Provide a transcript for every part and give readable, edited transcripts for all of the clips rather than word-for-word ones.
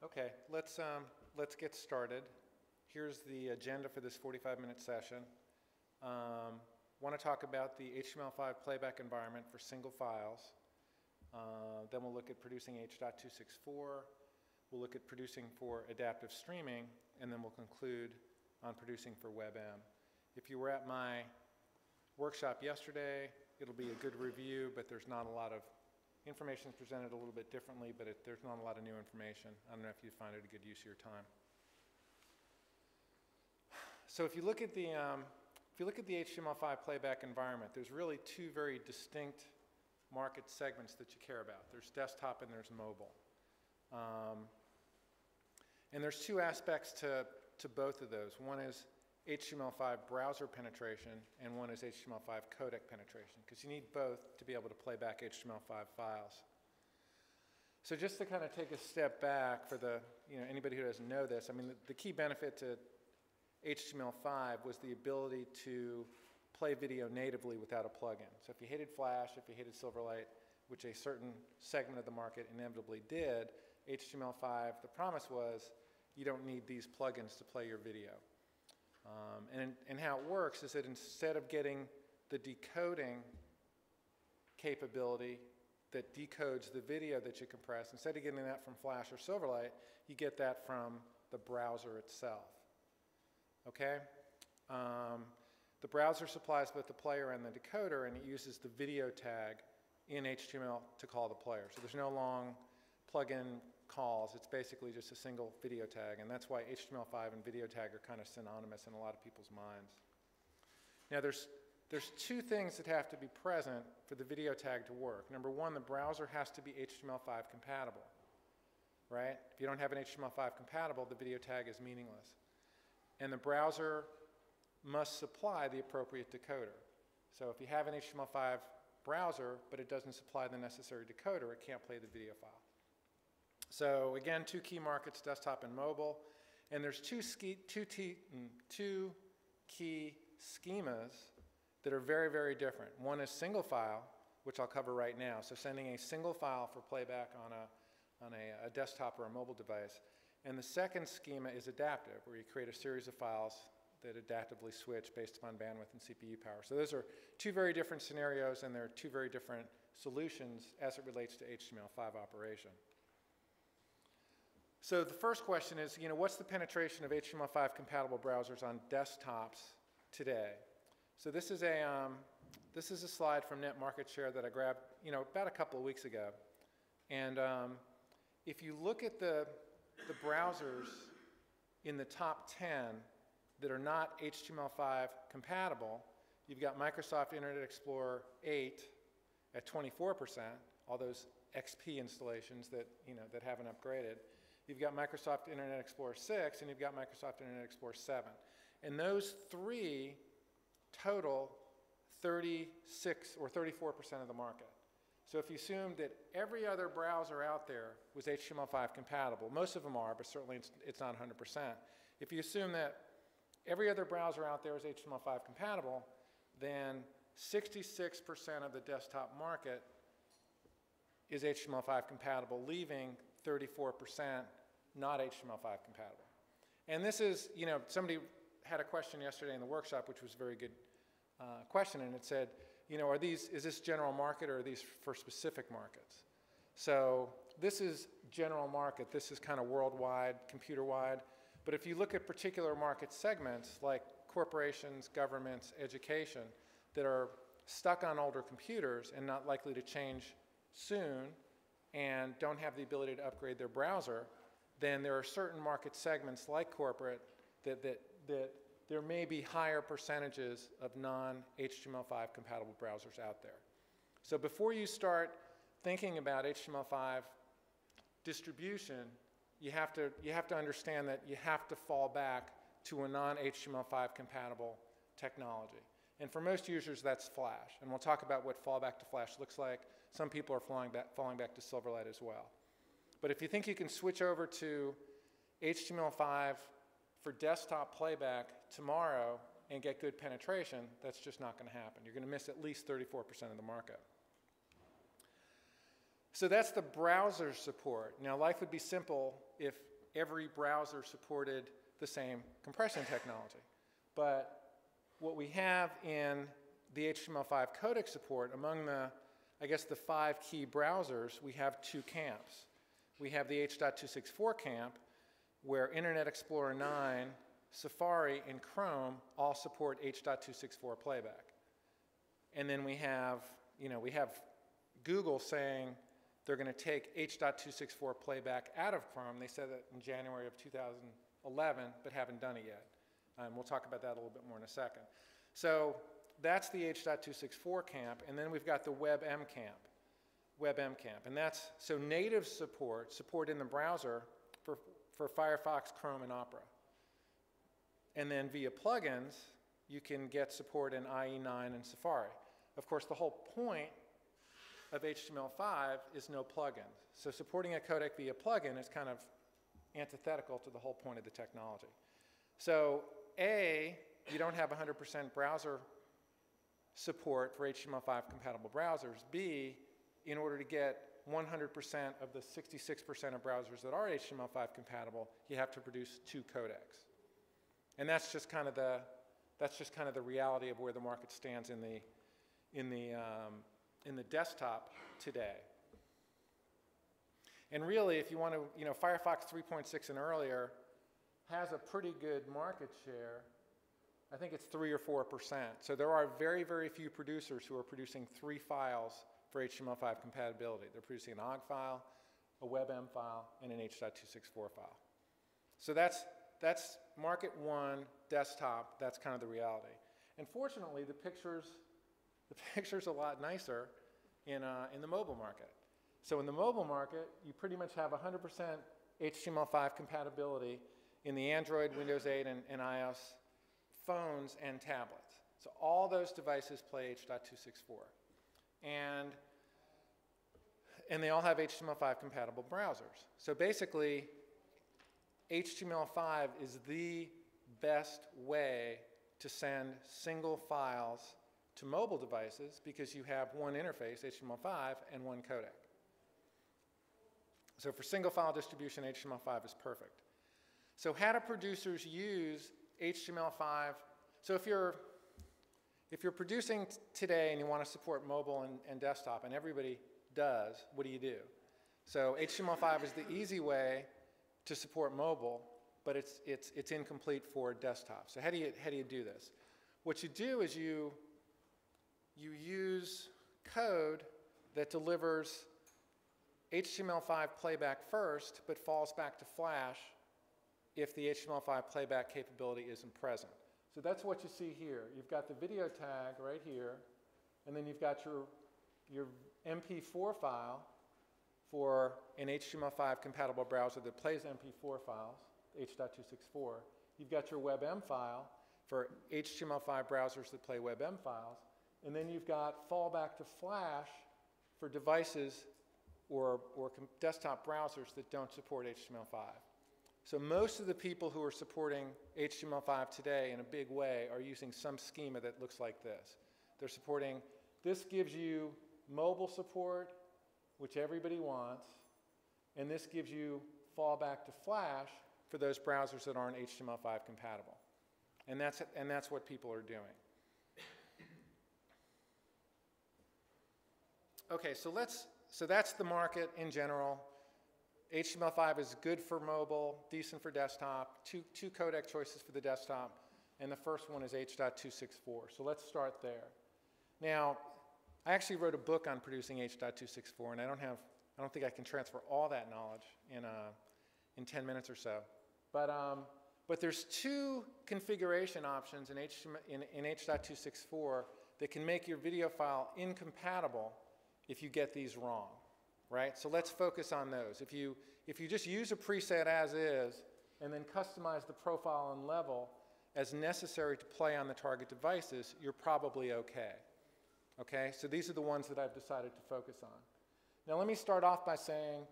Okay, let's get started. Here's the agenda for this 45-minute session. Want to talk about the HTML5 playback environment for single files. Then we'll look at producing H.264. We'll look at producing for adaptive streaming, and then we'll conclude on producing for WebM. If you were at my workshop yesterday, it'll be a good review, but there's not a lot of information presented a little bit differently, but there's not a lot of new information. I don't know if you find it a good use of your time. So if you look at the HTML5 playback environment, there's really two very distinct market segments that you care about. There's desktop and there's mobile. And there's two aspects to both of those. One is HTML5 browser penetration, and one is HTML5 codec penetration, because you need both to be able to play back HTML5 files. So just to kind of take a step back for the, anybody who doesn't know this, I mean, the key benefit to HTML5 was the ability to play video natively without a plugin. So if you hated Flash, if you hated Silverlight, which a certain segment of the market inevitably did, HTML5, the promise was you don't need these plugins to play your video. And how it works is that instead of getting the decoding capability that decodes the video that you compress, instead of getting that from Flash or Silverlight, you get that from the browser itself. Okay? The browser supplies both the player and the decoder, and it uses the video tag in HTML to call the player. So there's no long plug-in calls. It's basically just a single video tag, and that's why HTML5 and video tag are kind of synonymous in a lot of people's minds. Now there's two things that have to be present for the video tag to work. Number one, the browser has to be HTML5 compatible, right? If you don't have an HTML5 compatible, the video tag is meaningless. And the browser must supply the appropriate decoder. So if you have an HTML5 browser, but it doesn't supply the necessary decoder, it can't play the video file. So again, two key markets, desktop and mobile. And there's two key schemas that are very, very different. One is single file, which I'll cover right now. So sending a single file for playback on a desktop or a mobile device. And the second schema is adaptive, where you create a series of files that adaptively switch based upon bandwidth and CPU power. So those are two very different scenarios, and there are two very different solutions as it relates to HTML5 operation. So the first question is, what's the penetration of HTML5 compatible browsers on desktops today? So this is a slide from Net Market Share that I grabbed, about a couple of weeks ago. And if you look at the browsers in the top 10 that are not HTML5 compatible, you've got Microsoft Internet Explorer 8 at 24%, all those XP installations that, that haven't upgraded. You've got Microsoft Internet Explorer 6, and you've got Microsoft Internet Explorer 7. And those three total 36 or 34% of the market. So if you assume that every other browser out there was HTML5 compatible, most of them are, but certainly it's not 100%. If you assume that every other browser out there is HTML5 compatible, then 66% of the desktop market is HTML5 compatible, leaving 34% not HTML5 compatible. And this is, somebody had a question yesterday in the workshop, which was a very good question, and it said, is this general market, or are these for specific markets? So this is general market. This is kind of worldwide, computer-wide. But if you look at particular market segments, like corporations, governments, education, that are stuck on older computers and not likely to change soon, and don't have the ability to upgrade their browser, then there are certain market segments like corporate that there may be higher percentages of non-HTML5 compatible browsers out there. So before you start thinking about HTML5 distribution, you have to understand that you have to fall back to a non-HTML5 compatible technology. And for most users, that's Flash. And we'll talk about what fallback to Flash looks like. Some people are falling back to Silverlight as well. But if you think you can switch over to HTML5 for desktop playback tomorrow and get good penetration, that's just not going to happen. You're going to miss at least 34% of the market. So that's the browser support. Now, life would be simple if every browser supported the same compression technology. But what we have in the HTML5 codec support, among the, I guess, the 5 key browsers, we have 2 camps. We have the H.264 camp, where Internet Explorer 9, Safari, and Chrome all support H.264 playback. And then we have, we have Google saying they're going to take H.264 playback out of Chrome. They said that in January of 2011, but haven't done it yet. And we'll talk about that a little bit more in a second. So that's the H.264 camp, and then we've got the WebM camp. And that's, so native support in the browser for Firefox, Chrome, and Opera. And then via plugins, you can get support in IE9 and Safari. Of course, the whole point of HTML5 is no plugins. So supporting a codec via plugin is kind of antithetical to the whole point of the technology. So A, you don't have 100% browser support for HTML5 compatible browsers. B, in order to get 100% of the 66% of browsers that are HTML5 compatible, you have to produce 2 codecs. And that's just kind of the reality of where the market stands in the desktop today. And really, if you want to, Firefox 3.6 and earlier has a pretty good market share. I think it's 3 or 4%. So there are very, very few producers who are producing 3 files for HTML5 compatibility. They're producing an OGG file, a WebM file, and an H.264 file. So that's market 1, desktop. That's kind of the reality. And fortunately, the picture's a lot nicer in the mobile market. So in the mobile market, you pretty much have 100% HTML5 compatibility in the Android, Windows 8, and iOS phones and tablets. So all those devices play H.264. And they all have HTML5 compatible browsers. So basically, HTML5 is the best way to send single files to mobile devices because you have one interface, HTML5, and one codec. So for single file distribution, HTML5 is perfect. So how do producers use HTML5? So if you're producing today and you want to support mobile and desktop, and everybody does, what do? So HTML5 is the easy way to support mobile, but it's incomplete for desktop. So how do you do this? What you do is you use code that delivers HTML5 playback first, but falls back to Flash if the HTML5 playback capability isn't present. So that's what you see here. You've got the video tag right here, and then you've got your MP4 file for an HTML5 compatible browser that plays MP4 files, H.264. You've got your WebM file for HTML5 browsers that play WebM files, and then you've got fallback to Flash for devices or desktop browsers that don't support HTML5. So most of the people who are supporting HTML5 today in a big way are using some schema that looks like this. They're supporting, this gives you mobile support, which everybody wants, and this gives you fallback to Flash for those browsers that aren't HTML5 compatible. And that's what people are doing. Okay, so that's the market in general. HTML5 is good for mobile, decent for desktop, two codec choices for the desktop, and the first one is H.264. So let's start there. Now, I actually wrote a book on producing H.264, and I don't think I can transfer all that knowledge in 10 minutes or so. But there's 2 configuration options in H.264 that can make your video file incompatible if you get these wrong, right? So let's focus on those. If you just use a preset as is and then customize the profile and level as necessary to play on the target devices, you're probably okay. Okay, so these are the ones that I've decided to focus on. Now let me start off by saying,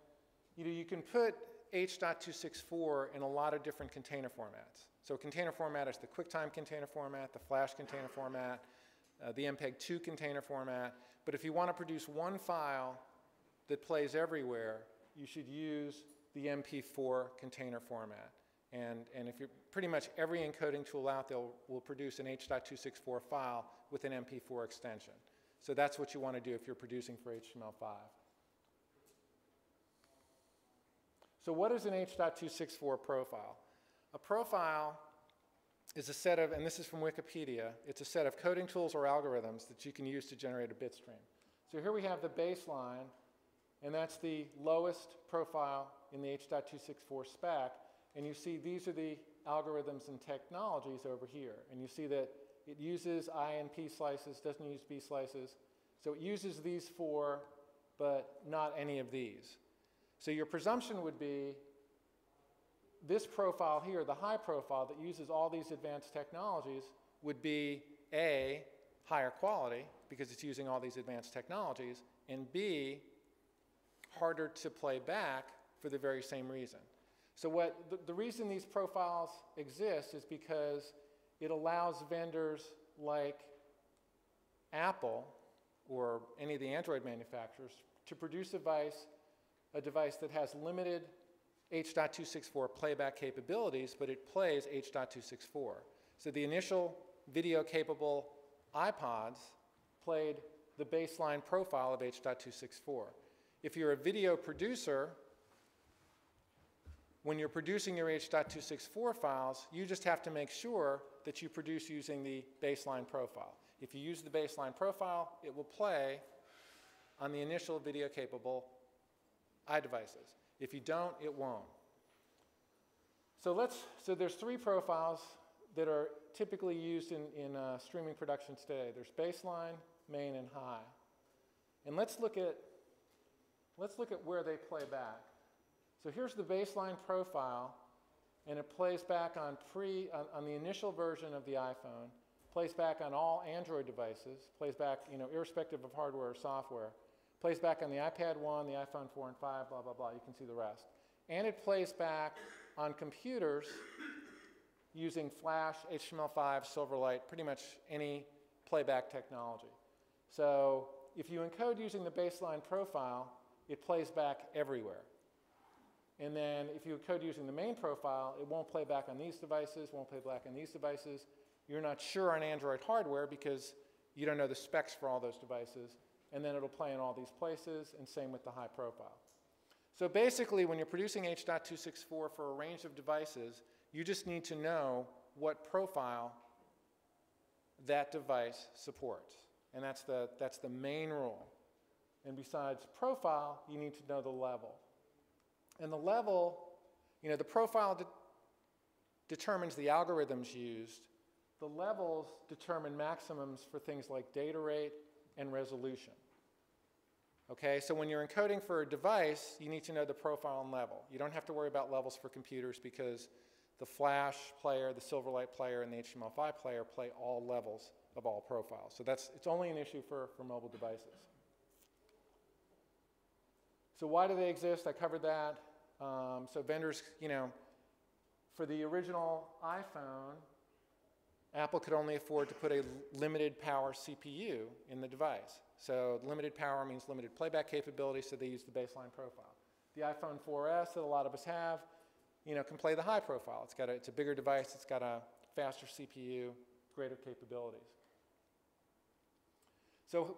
you can put H.264 in a lot of different container formats. So container format is the QuickTime container format, the Flash container format, the MPEG-2 container format. But if you want to produce one file that plays everywhere, you should use the MP4 container format. And if you're pretty much every encoding tool out there will produce an H.264 file with an MP4 extension. So that's what you want to do if you're producing for HTML5. So what is an H.264 profile? A profile is a set of, and this is from Wikipedia, it's a set of coding tools or algorithms that you can use to generate a bit stream. So here we have the baseline, and that's the lowest profile in the H.264 spec. And you see these are the algorithms and technologies over here. And you see that it uses I and P slices, doesn't use B slices. So it uses these four, but not any of these. So your presumption would be this profile here, the high profile that uses all these advanced technologies, would be A, higher quality, because it's using all these advanced technologies, and B, harder to play back for the very same reason. So the reason these profiles exist is because it allows vendors like Apple or any of the Android manufacturers to produce a device that has limited H.264 playback capabilities, but it plays H.264. So the initial video-capable iPods played the baseline profile of H.264. If you're a video producer, when you're producing your H.264 files, you just have to make sure that you produce using the baseline profile. If you use the baseline profile, it will play on the initial video-capable iDevices. If you don't, it won't. So there's three profiles that are typically used in streaming productions today. There's baseline, main, and high. And let's look at where they play back. So here's the baseline profile, and it plays back on the initial version of the iPhone, plays back on all Android devices, plays back, irrespective of hardware or software, plays back on the iPad 1, the iPhone 4 and 5, blah, blah, blah. You can see the rest. And it plays back on computers using Flash, HTML5, Silverlight, pretty much any playback technology. So if you encode using the baseline profile, it plays back everywhere. And then if you encode using the main profile, it won't play back on these devices, won't play back on these devices. You're not sure on Android hardware because you don't know the specs for all those devices. And then it'll play in all these places, and same with the high profile. So basically, when you're producing H.264 for a range of devices, you just need to know what profile that device supports. And that's the main rule. And besides profile, you need to know the level. And the level, the profile determines the algorithms used. The levels determine maximums for things like data rate and resolution. Okay, so when you're encoding for a device, you need to know the profile and level. You don't have to worry about levels for computers because the Flash player, the Silverlight player, and the HTML5 player play all levels of all profiles. So it's only an issue for mobile devices. So why do they exist? I covered that. So vendors, for the original iPhone, Apple could only afford to put a limited power CPU in the device. So limited power means limited playback capability, so they use the baseline profile. The iPhone 4S that a lot of us have, can play the high profile. It's a bigger device, it's got a faster CPU, greater capabilities. So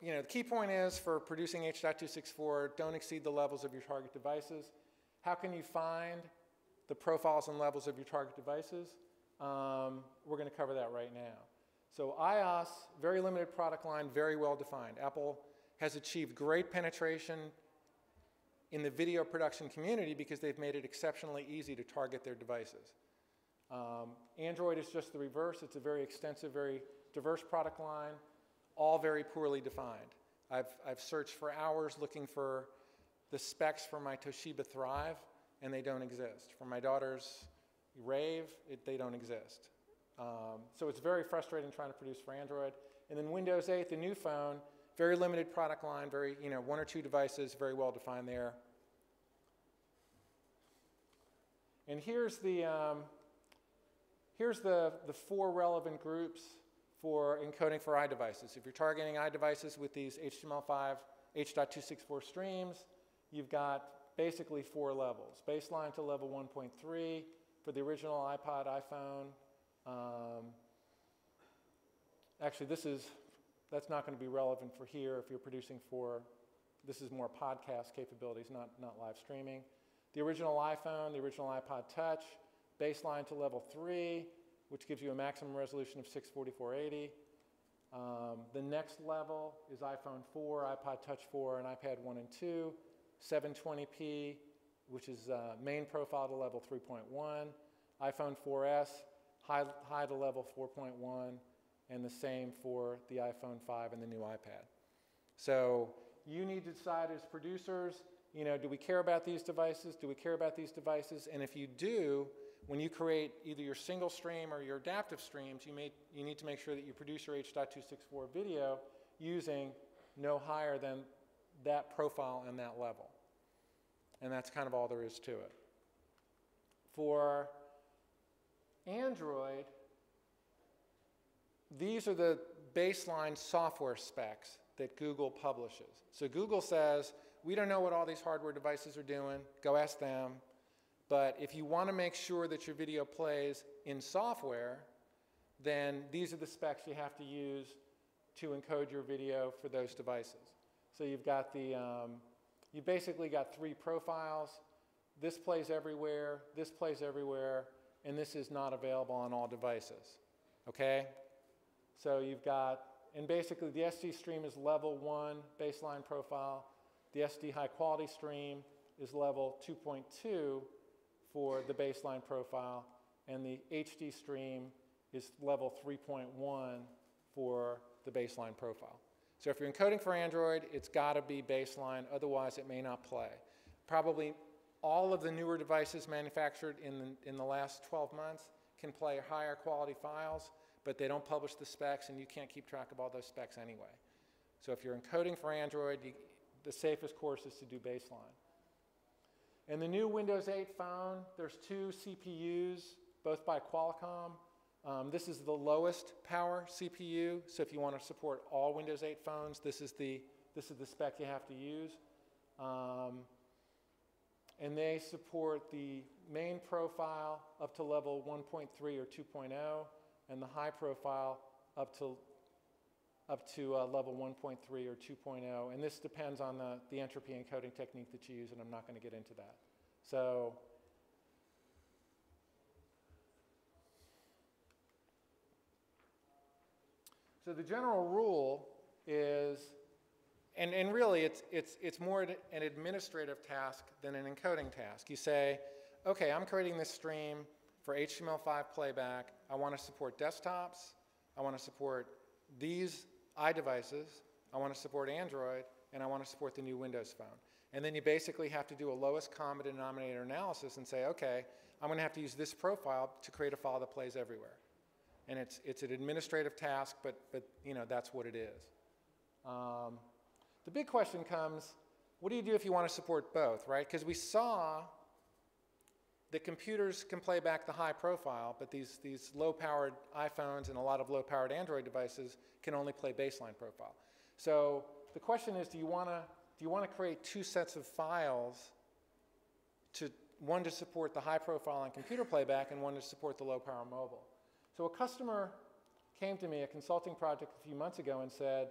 the key point is for producing H.264, don't exceed the levels of your target devices. How can you find the profiles and levels of your target devices? We're going to cover that right now. So iOS, very limited product line, very well defined. Apple has achieved great penetration in the video production community because they've made it exceptionally easy to target their devices. Android is just the reverse. It's a very extensive, very diverse product line, all very poorly defined. I've searched for hours looking for the specs for my Toshiba Thrive, and they don't exist. For my daughter's Rave, they don't exist. So it's very frustrating trying to produce for Android. And then Windows 8, the new phone, very limited product line, very, one or two devices, very well defined there. And here's the four relevant groups for encoding for iDevices. If you're targeting iDevices with these HTML5 H.264 streams, you've got basically 4 levels. Baseline to level 1.3 for the original iPod, iPhone. Actually, that's not going to be relevant for here if you're producing for, this is more podcast capabilities, not live streaming. The original iPhone, the original iPod Touch, baseline to level 3, which gives you a maximum resolution of 644/80. The next level is iPhone 4, iPod Touch 4, and iPad 1 and 2, 720p, which is main profile to level 3.1, iPhone 4S, high to level 4.1, and the same for the iPhone 5 and the new iPad. So you need to decide as producers, do we care about these devices? Do we care about these devices? And if you do, when you create either your single stream or your adaptive streams, you need to make sure that you produce your H.264 video using no higher than that profile and that level. And that's kind of all there is to it. For Android, these are the baseline software specs that Google publishes. So Google says, we don't know what all these hardware devices are doing. Go ask them. But if you want to make sure that your video plays in software, then these are the specs you have to use to encode your video for those devices. So you've got you basically got 3 profiles. This plays everywhere, and this is not available on all devices. Okay? So you've got, and basically the SD stream is level 1 baseline profile. The SD high quality stream is level 2.2 for the baseline profile, and the HD stream is level 3.1 for the baseline profile. So if you're encoding for Android, it's got to be baseline, otherwise it may not play. Probably all of the newer devices manufactured in the last 12 months can play higher quality files, but they don't publish the specs, and you can't keep track of all those specs anyway. So if you're encoding for Android, the safest course is to do baseline. In the new Windows 8 phone, there's 2 CPUs, both by Qualcomm. This is the lowest power CPU, so if you want to support all Windows 8 phones, this is the spec you have to use. And they support the main profile up to level 1.3 or 2.0, and the high profile up to level 1.3 or 2.0, and this depends on the entropy encoding technique that you use, and I'm not going to get into that. So the general rule is, and really it's more an administrative task than an encoding task. You say, okay, I'm creating this stream for HTML5 playback. I want to support desktops. I want to support these iDevices, I want to support Android, and I want to support the new Windows phone. And then you basically have to do a lowest common denominator analysis and say, okay, I'm going to have to use this profile to create a file that plays everywhere. And it's an administrative task, but that's what it is. The big question comes, what do you do if you want to support both, right? Because we saw that computers can play back the high profile, but these low-powered iPhones and a lot of low-powered Android devices can only play baseline profile. So the question is, do you want to create 2 sets of files, one to support the high profile and computer playback, and one to support the low-power mobile? So a customer came to me, a consulting project a few months ago, and said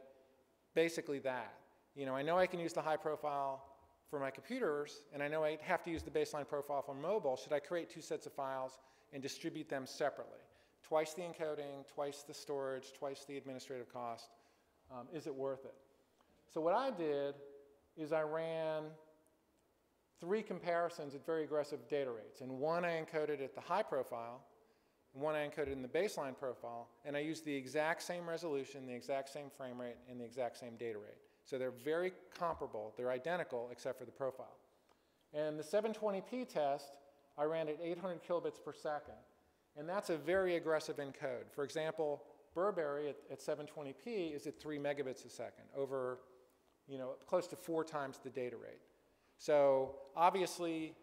basically that. I know I can use the high profile for my computers, and I know I have to use the baseline profile for mobile. Should I create 2 sets of files and distribute them separately? Twice the encoding, twice the storage, twice the administrative cost. Is it worth it? So what I did is I ran 3 comparisons at very aggressive data rates. And one I encoded at the high profile, and one I encoded in the baseline profile, and I used the exact same resolution, the exact same frame rate, and the exact same data rate. So they're very comparable. They're identical except for the profile. And the 720p test, I ran at 800 kilobits per second. And that's a very aggressive encode. For example, Burberry at 720p is at 3 megabits a second, over close to 4 times the data rate. So obviously,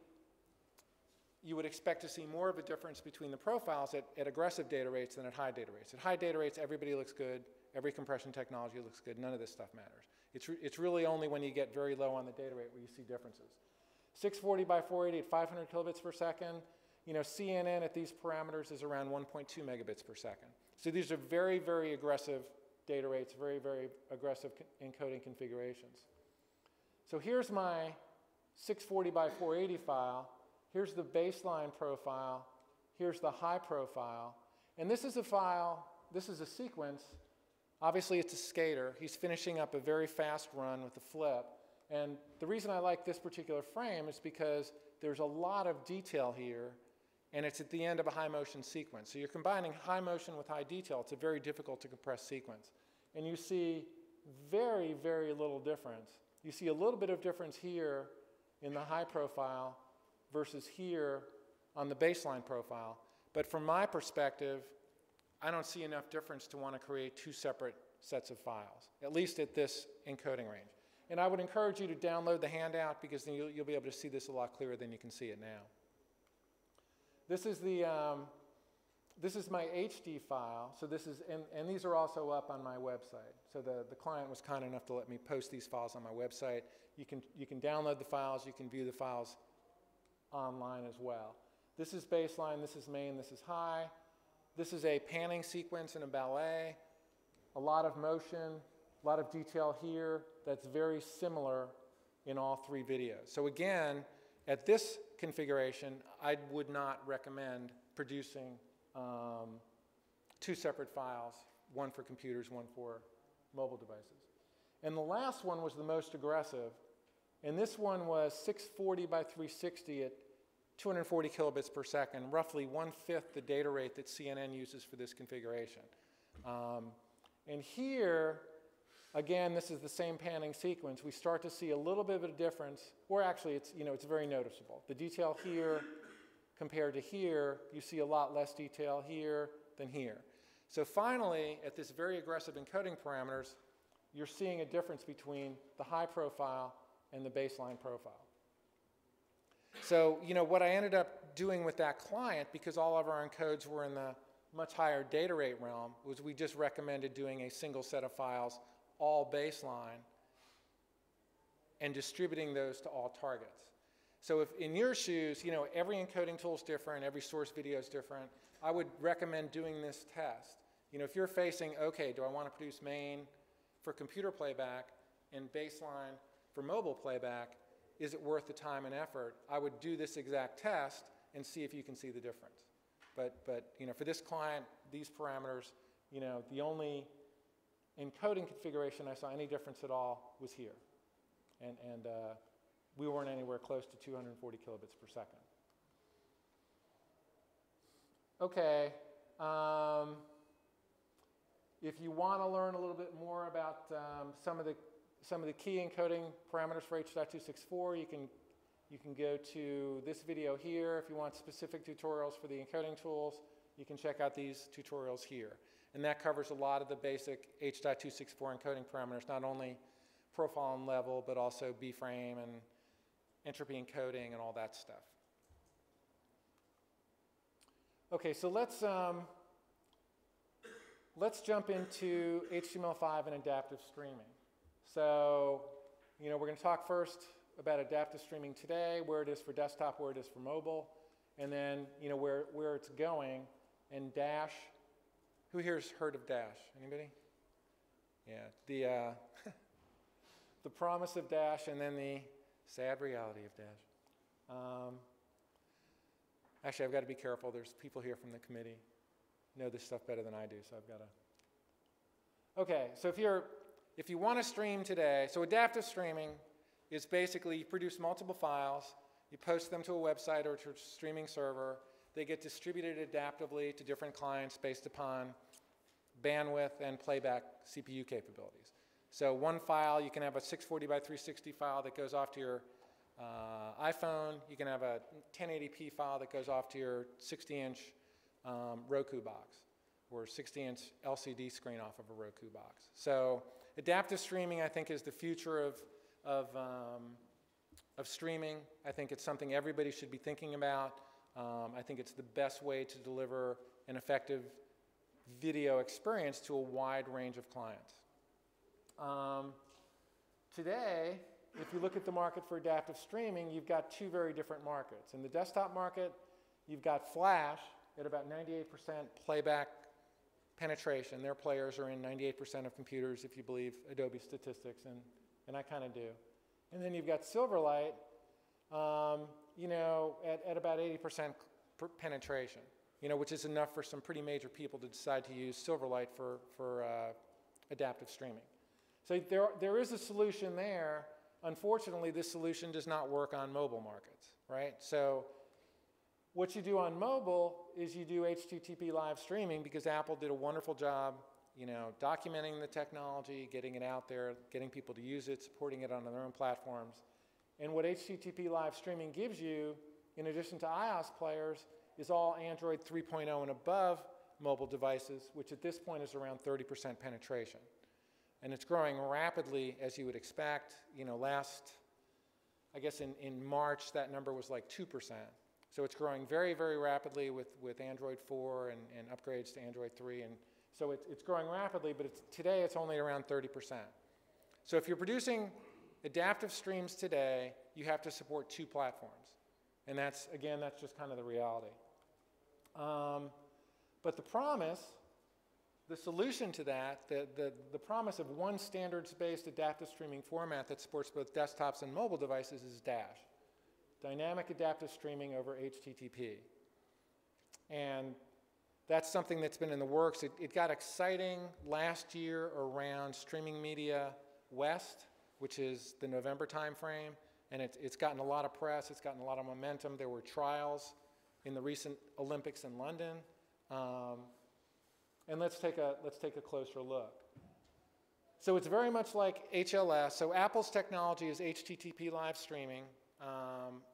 you would expect to see more of a difference between the profiles at aggressive data rates than at high data rates. At high data rates, everybody looks good. Every compression technology looks good. None of this stuff matters. It's really only when you get very low on the data rate where you see differences. 640 by 480 at 500 kilobits per second. You know, CNN at these parameters is around 1.2 megabits per second. So these are very, very aggressive data rates, very, very aggressive encoding configurations. So here's my 640 by 480 file. Here's the baseline profile. Here's the high profile. And this is a file, this is a sequence. Obviously, it's a skater. He's finishing up a very fast run with a flip. And the reason I like this particular frame is because there's a lot of detail here, and it's at the end of a high motion sequence. So you're combining high motion with high detail. It's a very difficult to compress sequence. And you see very, very little difference. You see a little bit of difference here in the high profile versus here on the baseline profile. But from my perspective, I don't see enough difference to want to create two separate sets of files, at least at this encoding range. And I would encourage you to download the handout because then you'll be able to see this a lot clearer than you can see it now. This is the this is my HD file. So this is, and these are also up on my website. So the client was kind enough to let me post these files on my website. You can download the files. You can view the files online as well. This is baseline. This is main. This is high. This is a panning sequence in a ballet. A lot of motion, a lot of detail here that's very similar in all three videos. So again, at this configuration, I would not recommend producing two separate files, one for computers, one for mobile devices. And the last one was the most aggressive. And this one was 640 by 360 at 240 kilobits per second, roughly 1/5 the data rate that CNN uses for this configuration. And here, again, this is the same panning sequence. We start to see a little bit of a difference, or actually it's, you know, it's very noticeable. The detail here compared to here, you see a lot less detail here than here. So finally, at this very aggressive encoding parameters, you're seeing a difference between the high profile and the baseline profile. So, you know, what I ended up doing with that client, because all of our encodes were in the much higher data rate realm, was we just recommended doing a single set of files, all baseline, and distributing those to all targets. So if in your shoes, you know, every encoding tool is different, every source video is different, I would recommend doing this test. You know, if you're facing, okay, do I want to produce main for computer playback and baseline for mobile playback, is it worth the time and effort? I would do this exact test and see if you can see the difference. But you know, for this client, these parameters, you know, the only encoding configuration I saw any difference at all was here. And we weren't anywhere close to 240 kilobits per second. Okay. If you want to learn a little bit more about some of the key encoding parameters for H.264, you can go to this video here. If you want specific tutorials for the encoding tools, you can check out these tutorials here. And that covers a lot of the basic H.264 encoding parameters, not only profile and level, but also B-frame and entropy encoding and all that stuff. Okay, so let's jump into HTML5 and adaptive streaming. So, you know, we're going to talk first about adaptive streaming today, where it is for desktop, where it is for mobile, and then, you know, where it's going. And Dash, who here's heard of Dash? Anybody? Yeah, the promise of Dash and then the sad reality of Dash. Actually, I've got to be careful. There's people here from the committee know this stuff better than I do, so I've got to. Okay, so if you want to stream today, so adaptive streaming is basically you produce multiple files, you post them to a website or to a streaming server, they get distributed adaptively to different clients based upon bandwidth and playback CPU capabilities. So one file, you can have a 640 by 360 file that goes off to your iPhone, you can have a 1080p file that goes off to your 60-inch Roku box or 60-inch LCD screen off of a Roku box. So adaptive streaming, I think, is the future of streaming. I think it's something everybody should be thinking about. I think it's the best way to deliver an effective video experience to a wide range of clients. Today, if you look at the market for adaptive streaming, you've got two very different markets. In the desktop market, you've got Flash at about 98% playback penetration. Their players are in 98% of computers, if you believe Adobe statistics, and I kind of do. And then you've got Silverlight, you know, at about 80% penetration, you know, which is enough for some pretty major people to decide to use Silverlight for adaptive streaming. So there is a solution there. Unfortunately, this solution does not work on mobile markets, right? So what you do on mobile is you do HTTP live streaming, because Apple did a wonderful job, you know, documenting the technology, getting it out there, getting people to use it, supporting it on their own platforms. And what HTTP live streaming gives you, in addition to iOS players, is all Android 3.0 and above mobile devices, which at this point is around 30% penetration. And it's growing rapidly, as you would expect. You know, I guess in March, that number was like 2%. So it's growing very, very rapidly with Android 4 and upgrades to Android 3. And so it's growing rapidly, but today it's only around 30%. So if you're producing adaptive streams today, you have to support two platforms. And that's just kind of the reality. But the promise, the solution to that, the promise of one standards-based adaptive streaming format that supports both desktops and mobile devices is DASH, Dynamic Adaptive Streaming over HTTP. And that's something that's been in the works. It got exciting last year around Streaming Media West, which is the November timeframe, and it's gotten a lot of press, it's gotten a lot of momentum. There were trials in the recent Olympics in London. And let's take a closer look. So it's very much like HLS. So Apple's technology is HTTP live streaming.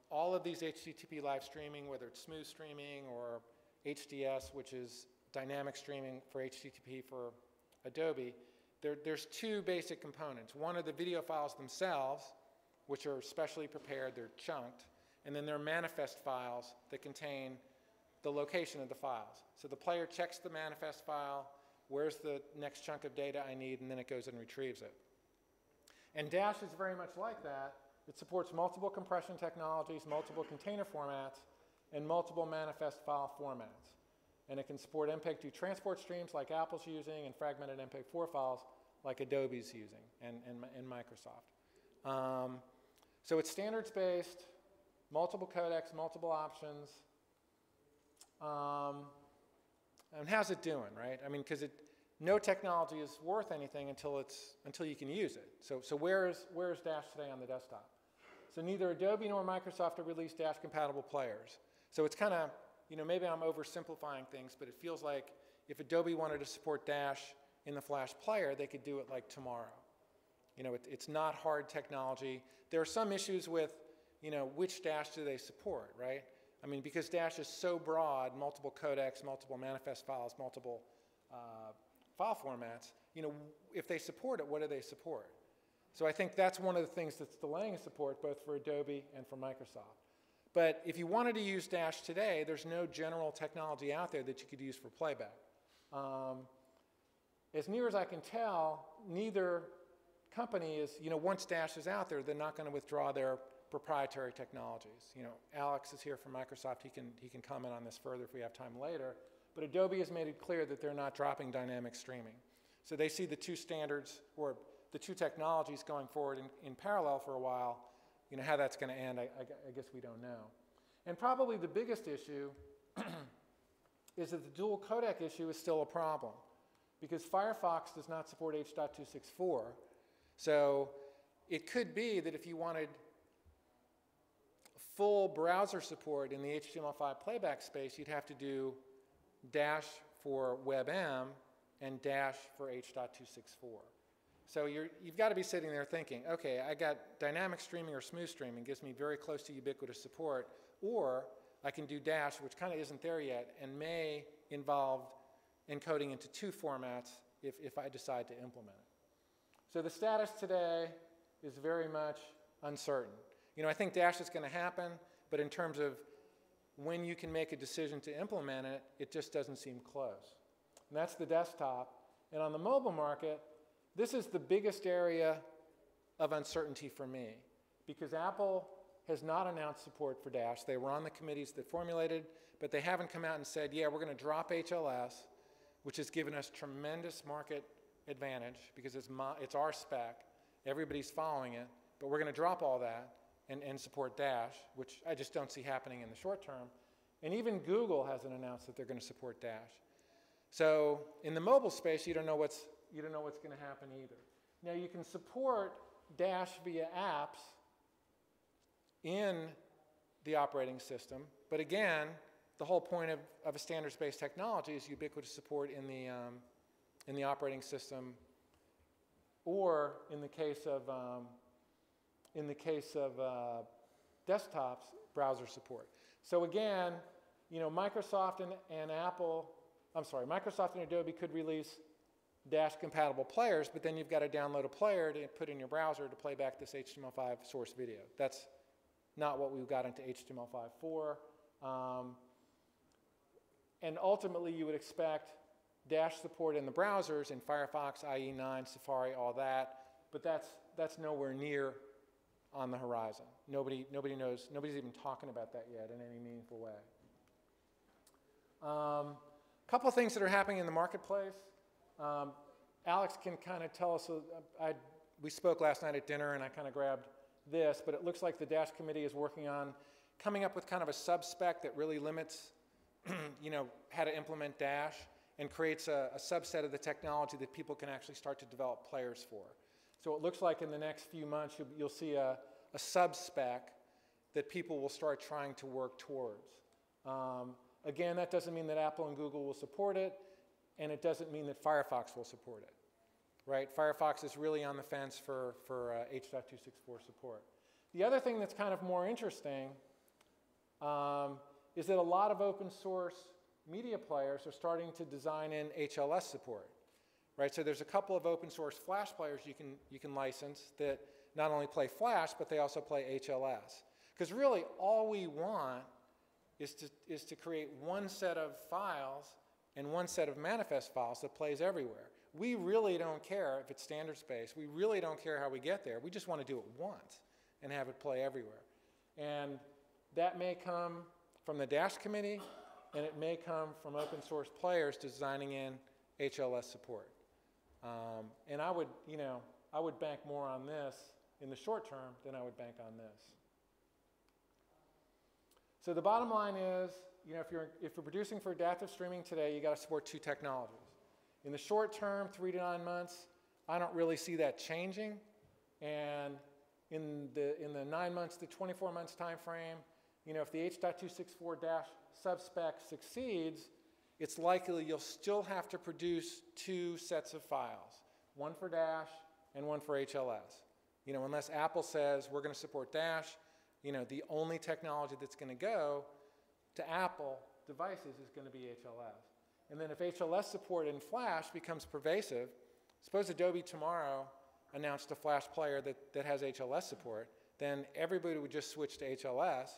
All of these HTTP live streaming, whether it's smooth streaming or HDS, which is dynamic streaming for HTTP for Adobe, there's two basic components. One are the video files themselves, which are specially prepared, they're chunked, and then there are manifest files that contain the location of the files. So the player checks the manifest file, where's the next chunk of data I need, and then it goes and retrieves it. And Dash is very much like that. It supports multiple compression technologies, multiple container formats, and multiple manifest file formats. And it can support MPEG-2 transport streams like Apple's using, and fragmented MPEG-4 files like Adobe's using, and Microsoft. So it's standards-based, multiple codecs, multiple options. And how's it doing, right? I mean, because no technology is worth anything until you can use it. So where is Dash today on the desktop? So neither Adobe nor Microsoft have released Dash-compatible players. So it's kind of, you know, maybe I'm oversimplifying things, but it feels like if Adobe wanted to support Dash in the Flash player, they could do it like tomorrow. You know, it's not hard technology. There are some issues with, you know, which Dash do they support, right? I mean, because Dash is so broad, multiple codecs, multiple manifest files, multiple file formats, you know, if they support it, what do they support? So I think that's one of the things that's delaying support both for Adobe and for Microsoft. But if you wanted to use Dash today, there's no general technology out there that you could use for playback. As near as I can tell, neither company is, you know, once Dash is out there, they're not going to withdraw their proprietary technologies. You know, Alex is here from Microsoft. He can comment on this further if we have time later. But Adobe has made it clear that they're not dropping dynamic streaming. So they see the two standards, or the two technologies going forward in parallel for a while. You know, how that's going to end, I guess we don't know. And probably the biggest issue is that the dual codec issue is still a problem, because Firefox does not support H.264. So it could be that if you wanted full browser support in the HTML5 playback space, you'd have to do Dash for WebM and Dash for H.264. So you've got to be sitting there thinking, okay, I got dynamic streaming or smooth streaming, gives me very close to ubiquitous support, or I can do Dash, which kind of isn't there yet, and may involve encoding into two formats if I decide to implement it. So the status today is very much uncertain. You know, I think Dash is going to happen, but in terms of when you can make a decision to implement it, it just doesn't seem close. And that's the desktop. And on the mobile market, this is the biggest area of uncertainty for me. because Apple has not announced support for Dash. They were on the committees that formulated, but they haven't come out and said, yeah, we're going to drop HLS, which has given us tremendous market advantage because it's our spec. Everybody's following it, but we're going to drop all that and support Dash, which I just don't see happening in the short term. And even Google hasn't announced that they're going to support Dash. So in the mobile space, you don't know what's going to happen either. Now you can support Dash via apps in the operating system, but again, the whole point of a standards-based technology is ubiquitous support in the operating system, or in the case of desktops, browser support. So again, you know, Microsoft and Adobe could release Dash-compatible players, but then you've got to download a player to put in your browser to play back this HTML5 source video. That's not what we got into HTML5 for. And ultimately, you would expect Dash support in the browsers, in Firefox, IE9, Safari, all that, but that's nowhere near on the horizon. Nobody knows, nobody's even talking about that yet in any meaningful way. A couple of things that are happening in the marketplace. Alex can kind of tell us, we spoke last night at dinner and I kind of grabbed this, but it looks like the Dash committee is working on coming up with kind of a sub-spec that really limits you know, how to implement Dash and creates a subset of the technology that people can actually start to develop players for. So it looks like in the next few months you'll see a sub-spec that people will start trying to work towards. Again, that doesn't mean that Apple and Google will support it, and it doesn't mean that Firefox will support it. Right? Firefox is really on the fence for H.264 support. The other thing that's kind of more interesting is that a lot of open source media players are starting to design in HLS support. Right? So there's a couple of open source Flash players you can license that not only play Flash, but they also play HLS. Because really all we want is to create one set of files and one set of manifest files that plays everywhere. We really don't care if it's standards-based. We really don't care how we get there. We just want to do it once and have it play everywhere. And that may come from the Dash committee, and it may come from open source players designing in HLS support. And I would bank more on this in the short term than I would bank on this. So the bottom line is, you know, if you're producing for adaptive streaming today, you got to support two technologies. In the short term, 3 to 9 months, I don't really see that changing. And in the 9 months to 24 months time frame, you know, if the H.264 Dash subspec succeeds, it's likely you'll still have to produce 2 sets of files, one for Dash and one for HLS. You know, unless Apple says we're going to support Dash, you know, the only technology that's going to go to Apple devices is going to be HLS. And then if HLS support in Flash becomes pervasive, suppose Adobe tomorrow announced a Flash player that has HLS support, then everybody would just switch to HLS.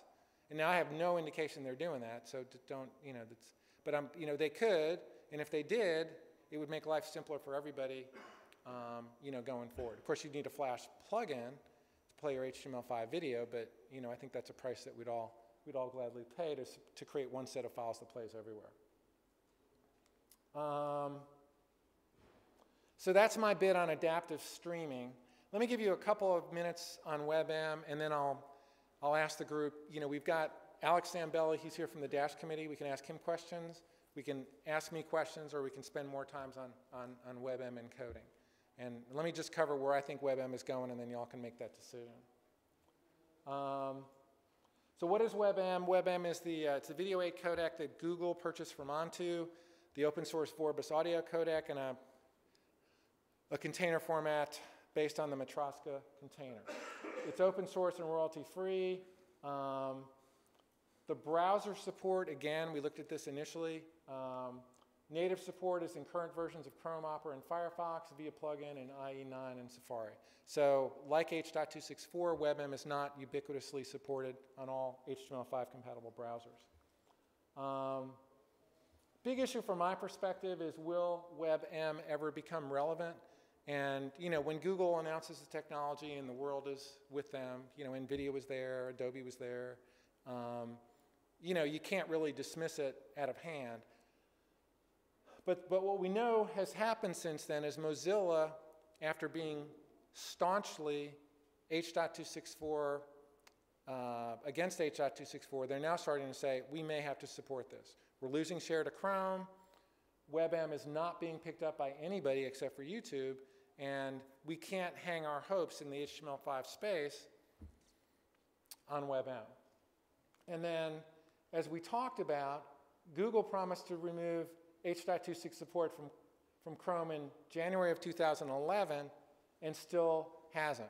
And now I have no indication they're doing that, so don't, you know, you know, they could, and if they did, it would make life simpler for everybody, you know, going forward. Of course, you'd need a Flash plugin to play your HTML5 video, but, you know, I think that's a price that we'd all gladly pay to create one set of files that plays everywhere. So that's my bit on adaptive streaming. Let me give you a couple of minutes on WebM, and then I'll ask the group. You know, we've got Alex Zambelli, he's here from the Dash committee. We can ask him questions. We can ask me questions, or we can spend more time on WebM encoding. And let me just cover where I think WebM is going, and then y'all can make that decision. So what is WebM? WebM is it's a video 8 codec that Google purchased from Onto, the open source Vorbis audio codec, and a container format based on the Matroska container. It's open source and royalty free. The browser support, again, we looked at this initially. Native support is in current versions of Chrome, Opera, and Firefox via plugin in IE9 and Safari. So like H.264, WebM is not ubiquitously supported on all HTML5 compatible browsers. Big issue from my perspective is, will WebM ever become relevant? And, you know, when Google announces the technology and the world is with them, you know, NVIDIA was there, Adobe was there, you know, you can't really dismiss it out of hand. But what we know has happened since then is Mozilla, after being staunchly H.264 against H.264, they're now starting to say, we may have to support this. We're losing share to Chrome. WebM is not being picked up by anybody except for YouTube, and we can't hang our hopes in the HTML5 space on WebM. And then, as we talked about, Google promised to remove H.26 support from Chrome in January of 2011 and still hasn't.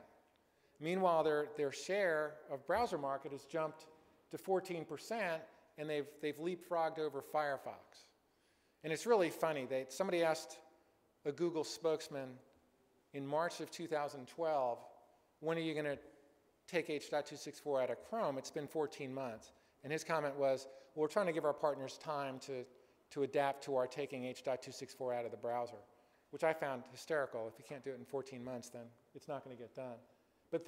Meanwhile, their share of browser market has jumped to 14%, and they've leapfrogged over Firefox. And it's really funny. Somebody asked a Google spokesman in March of 2012, when are you going to take H.264 out of Chrome? It's been 14 months. And his comment was, well, we're trying to give our partners time to adapt to our taking H.264 out of the browser, which I found hysterical. If you can't do it in 14 months, then it's not going to get done. But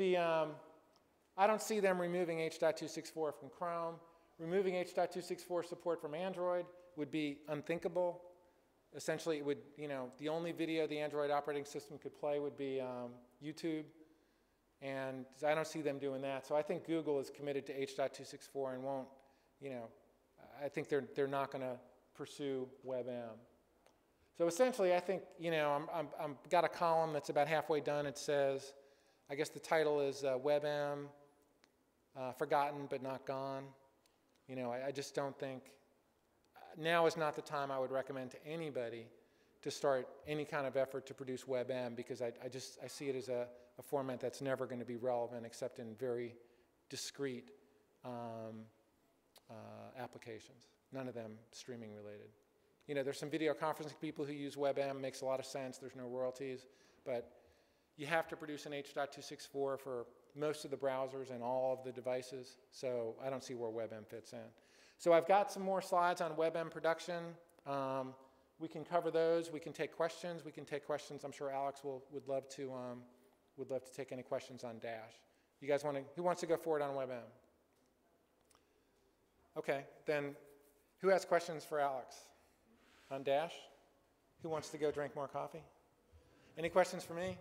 I don't see them removing H.264 from Chrome. Removing H.264 support from Android would be unthinkable. Essentially, it would, you know, the only video the Android operating system could play would be YouTube. And I don't see them doing that. So I think Google is committed to H.264 and won't, you know, I think they're not going to pursue WebM. So essentially, I think, you know, I'm got a column that's about halfway done. It says, I guess the title is WebM, Forgotten but Not Gone. You know, I just don't think, now is not the time I would recommend to anybody to start any kind of effort to produce WebM, because I see it as a format that's never going to be relevant except in very discrete applications. None of them streaming related. You know, there's some video conferencing people who use WebM, makes a lot of sense, there's no royalties, but you have to produce an H.264 for most of the browsers and all of the devices, so I don't see where WebM fits in. So I've got some more slides on WebM production. We can cover those. We can take questions. I'm sure Alex would love to take any questions on Dash. You guys want to? Who wants to go forward on WebM? Okay, then who has questions for Alex on Dash? Who wants to go drink more coffee? Any questions for me?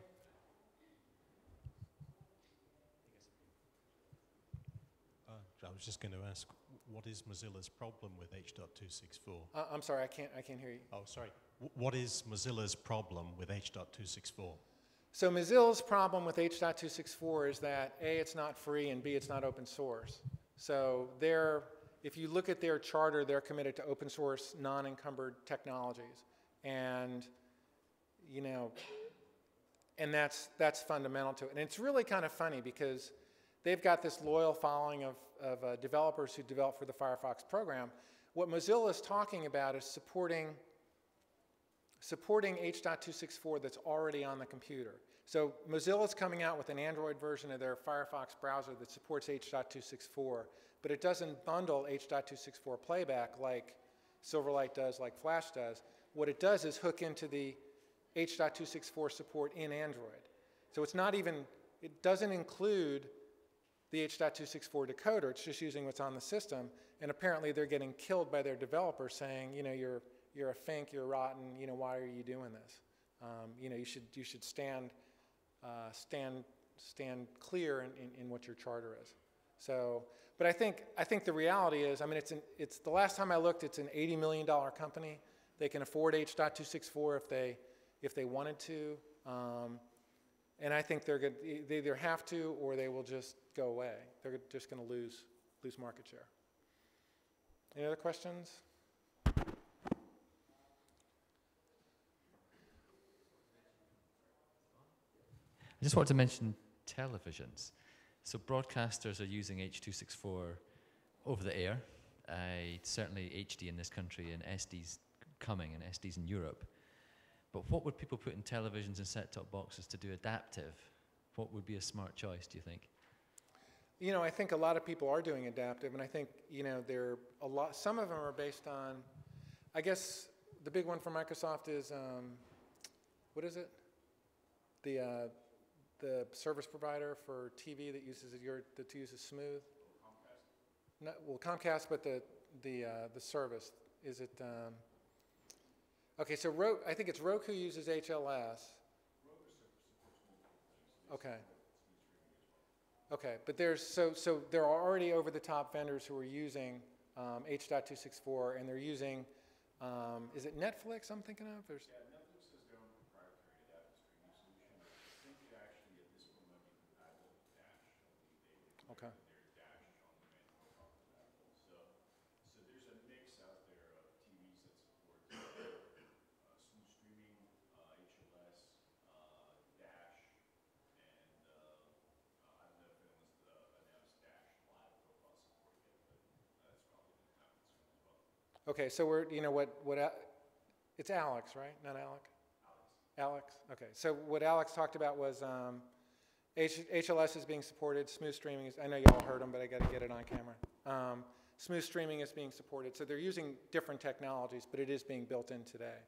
I was just going to ask, what is Mozilla's problem with H.264? I'm sorry, I can't hear you. Oh, sorry. What is Mozilla's problem with H.264? So Mozilla's problem with H.264 is that A, it's not free, and B, it's not open source. So if you look at their charter, they're committed to open source, non-encumbered technologies. And, you know, and that's fundamental to it. And it's really kind of funny because they've got this loyal following of developers who develop for the Firefox program. What Mozilla is talking about is supporting H.264 that's already on the computer. So Mozilla's coming out with an Android version of their Firefox browser that supports H.264, but it doesn't bundle H.264 playback like Silverlight does, like Flash does. What it does is hook into the H.264 support in Android. So it's not even, it doesn't include the H.264 decoder, it's just using what's on the system, and apparently they're getting killed by their developers saying, you know, you're a fink, you're rotten, you know, why are you doing this? You know, you should stand clear in what your charter is. So, but I think the reality is, I mean, it's the last time I looked, it's an $80 million company. They can afford H.264 if they wanted to. And I think they either have to or they will just go away. They're just going to lose market share. Any other questions? I just wanted to mention televisions. So broadcasters are using H.264 over the air. Certainly HD in this country, and SD's coming, and SD's in Europe. But what would people put in televisions and set-top boxes to do adaptive? What would be a smart choice, do you think? You know, I think a lot of people are doing adaptive, and I think, you know, some of them are based on, I guess the big one for Microsoft is, what is it? the service provider for TV that uses that uses Smooth? Comcast. No, well, Comcast, but the service, is it? Okay, so I think it's Roku uses HLS. Okay. Okay, but so there are already over-the-top vendors who are using H.264, and they're using, is it Netflix I'm thinking of? Yeah, Netflix has their own proprietary adaptive streaming solution. I think it actually at this point might be compatible with Dash. I believe Okay. their Dash on demand protocol compatible. So there's a mix out there of TVs that support smooth streaming, HLS, Dash, and I don't know if anyone's announced Dash live profile support yet, but that's probably going to happen soon as well. Okay, so it's Alex, right? Not Alec? Alex. Okay, so what Alex talked about was HLS is being supported, smooth streaming is, I know you all heard him, but I got to get it on camera. Smooth streaming is being supported, so they're using different technologies, but it is being built in today.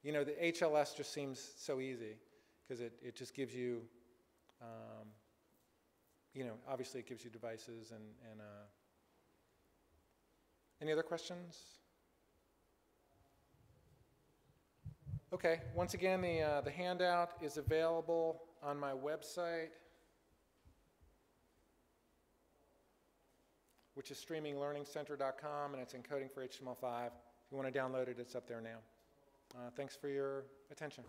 You know, the HLS just seems so easy because it just gives you, obviously it gives you devices and any other questions? Okay, once again, the handout is available on my website, which is streaminglearningcenter.com, and it's encoding for HTML5. If you want to download it, it's up there now. Thanks for your attention.